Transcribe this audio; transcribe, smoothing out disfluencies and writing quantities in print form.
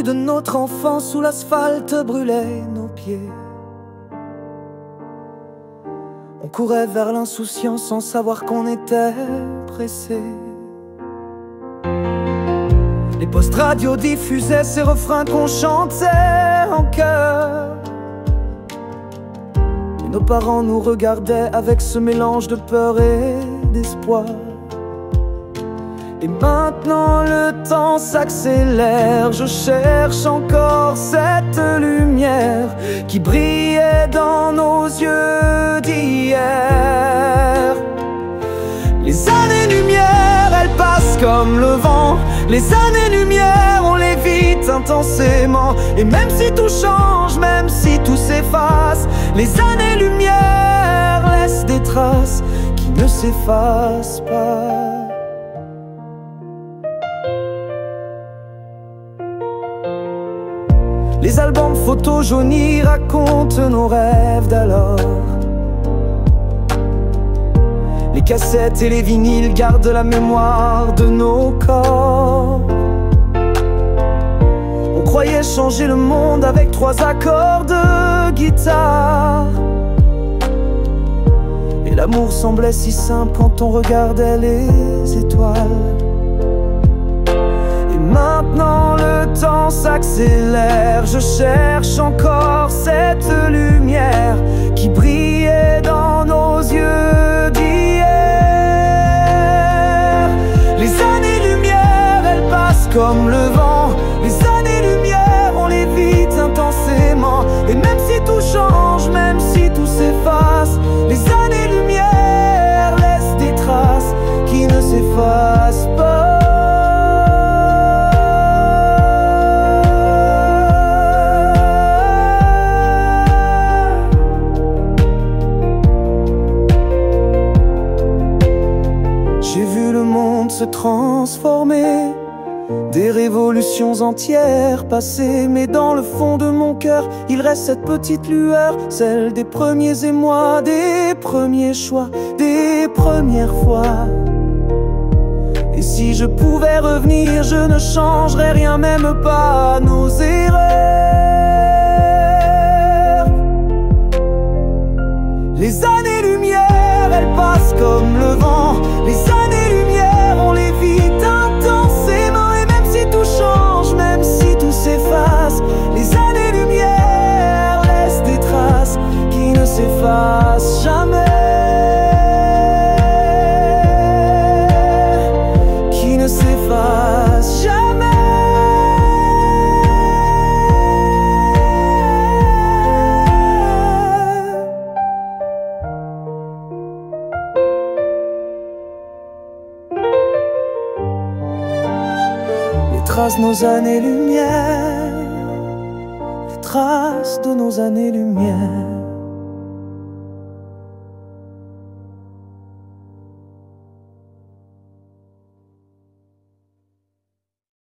de notre enfance où l'asphalte brûlait nos pieds. On courait vers l'insouciance sans savoir qu'on était pressé. Les postes radio diffusaient ces refrains qu'on chantait en chœur. Et nos parents nous regardaient avec ce mélange de peur et d'espoir. Et maintenant le temps s'accélère, je cherche encore cette lumière qui brillait dans nos yeux d'hier. Les années-lumière, elles passent comme le vent. Les années-lumière, on les vit intensément. Et même si tout change, même si tout s'efface, les années-lumière laissent des traces qui ne s'effacent pas. Les albums photos jaunis racontent nos rêves d'alors. Les cassettes et les vinyles gardent la mémoire de nos corps. On croyait changer le monde avec 3 accords de guitare. Et l'amour semblait si simple quand on regardait les étoiles. Maintenant le temps s'accélère, je cherche encore cette lumière qui brillait dans nos yeux d'hier. Les années-lumière, elles passent comme le vent. Les années-lumière, on les vit intensément. Et même si tout change, même si tout s'efface, les années-lumière laissent des traces qui ne s'effacent pas. J'ai vu le monde se transformer, des révolutions entières passées. Mais dans le fond de mon cœur, il reste cette petite lueur, celle des premiers émois, des premiers choix, des premières fois. Et si je pouvais revenir, je ne changerais rien, même pas nos erreurs. Les années-lumière, elles passent comme le vent. Les années-lumière, on les vit intensément. Et même si tout change, même si tout s'efface, les années-lumière laissent des traces qui ne s'effacent jamais. Qui ne s'effacent jamais. Traces nos années-lumière, les traces de nos années-lumière.